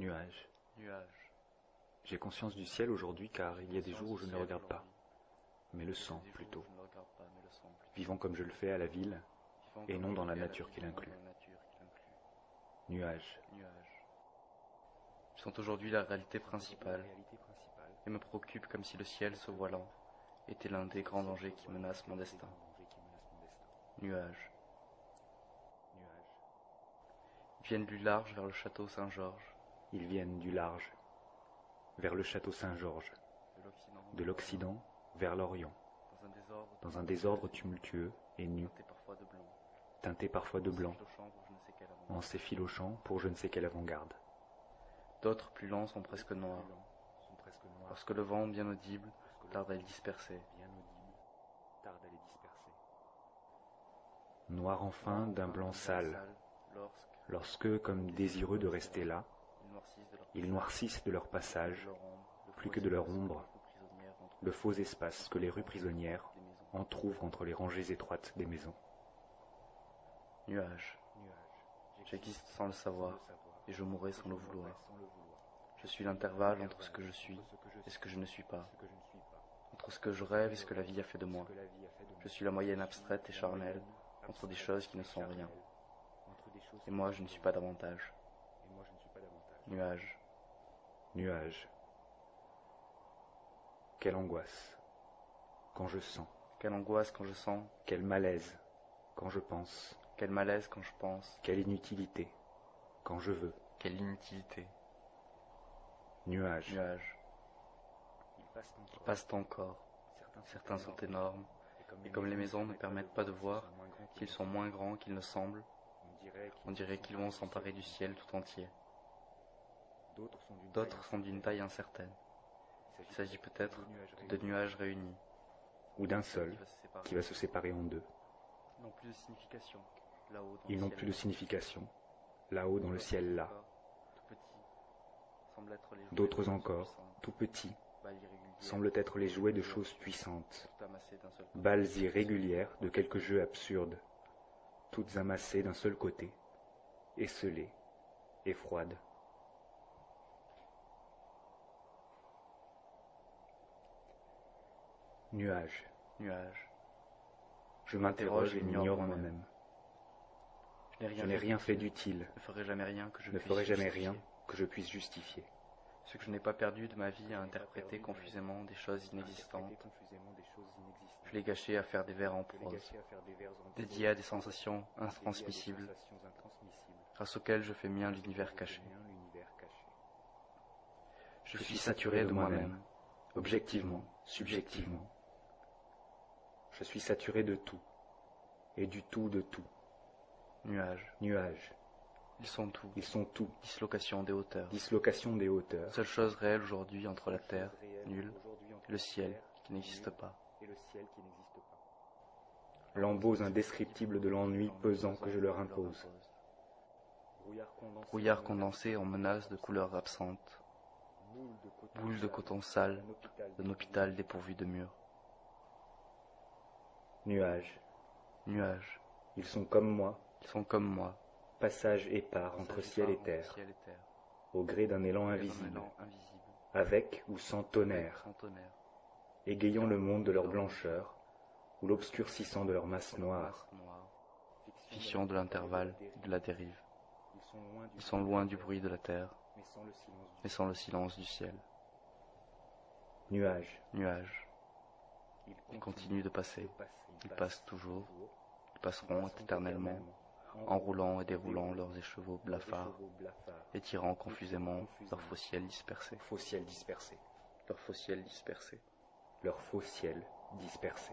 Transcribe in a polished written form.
Nuage. Nuage. J'ai conscience du ciel aujourd'hui car il y a des jours où je ne le regarde pas, mais le sens plutôt, vivant comme je le fais à la ville et non dans la nature qui l'inclut. Nuage. Ils sont aujourd'hui la réalité principale et me préoccupent comme si le ciel se voilant était l'un des grands dangers qui menacent mon destin. Nuages. Ils viennent du large vers le château Saint-Georges. Ils viennent du large vers le château Saint-Georges, de l'Occident vers l'Orient, dans un désordre tumultueux et nu, teinté parfois de blanc, en s'effilochant pour je ne sais quelle avant-garde. D'autres plus lents sont presque noirs, lorsque le vent bien audible tarde à les disperser. Noir enfin d'un blanc sale, lorsque, comme désireux de rester là, ils noircissent de leur passage, plus que de leur ombre, le faux espace que les rues prisonnières entr'ouvrent entre les rangées étroites des maisons. Nuages. J'existe sans le savoir, et je mourrai sans le vouloir. Je suis l'intervalle entre ce que je suis et ce que je ne suis pas, entre ce que je rêve et ce que la vie a fait de moi. Je suis la moyenne abstraite et charnelle entre des choses qui ne sont rien. Et moi, je ne suis pas davantage. Nuage. Nuage. Quelle angoisse quand je sens. Quelle angoisse quand je sens. Quel malaise quand je pense. Quel malaise quand je pense. Quelle inutilité quand je veux. Quelle inutilité. Nuage. Nuages. Ils passent encore. Certains sont énormes, et comme les maisons ne permettent pas de voir qu'ils sont moins grands qu'ils ne semblent, on dirait qu'ils vont s'emparer du ciel tout entier. D'autres sont d'une taille incertaine. Il s'agit peut-être de deux nuages réunis. Ou d'un seul qui va se séparer en deux. Ils n'ont plus de signification, là-haut dans le ciel là. D'autres encore, tout petits, semblent être les jouets de choses puissantes, balles irrégulières de quelques jeux absurdes, toutes amassées d'un seul côté, esselées et froides. Nuages. Nuages. Je m'interroge et m'ignore moi-même. Je n'ai rien fait d'utile, ne ferai jamais rien que je puisse justifier. Ce que je n'ai pas perdu de ma vie à interpréter confusément des choses inexistantes, je l'ai gâché à faire des vers en prose, dédiés à des sensations intransmissibles, grâce auxquelles je fais mien l'univers caché. Je suis saturé de moi-même, objectivement, subjectivement. Je suis saturé de tout, et du tout de tout. Nuages. Nuages. Ils sont tout. Dislocation des hauteurs. Seule chose réelle aujourd'hui entre la terre, nulle, et le ciel, qui n'existe pas. Lambeaux indescriptibles de l'ennui pesant que je leur impose. Brouillard condensé en menace de couleurs absentes. Boule de coton sale d'un hôpital dépourvu de murs. Nuages. Nuages. Ils sont comme moi. Passage épars entre ciel et terre, au gré d'un élan invisible, avec ou sans tonnerre, égayant le monde de leur blancheur, ou l'obscurcissant de leur masse noire. Fiction de l'intervalle et de la dérive. Ils sont loin du bruit de la terre, mais sans le silence du ciel. Nuages. Ils continuent de passer. Ils passent toujours. Ils passeront éternellement, enroulant et déroulant leurs écheveaux blafards, étirant confusément leurs faux ciels dispersés. Leur faux ciel dispersé.